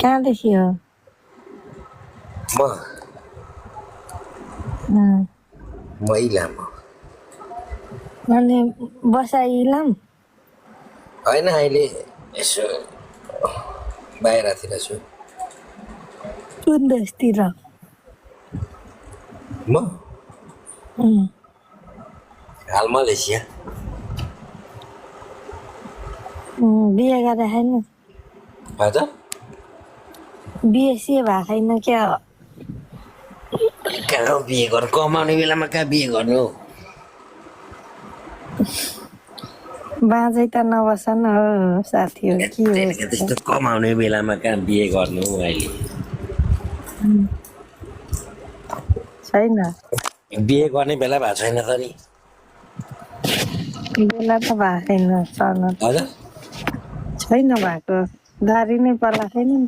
कहाँदेखि हो? म इलाम अनि बसाइ इलाम? होइन, अहिले यसो बाहिरतिर छु। कुन देशतिर? म हाल मलेसिया। बिहे गरेर छैन? हजुर, बिहे सिहे भएको छैन क्या? कहाँ बिहे गर्नु, कमाउने बेलामा कहाँ बिहे गर्नु? बाँझै त नबसन हो साथी हो के हो? त्यस्तो कमाउने बेलामा कहाँ बिहे गर्नु अहिले? छैन बिहे गर्ने बेला भएको छैन त नि। बेला त भएको छैन सर्न, हजुर, छैन भएको, दारी नै पर्ला छैन नि।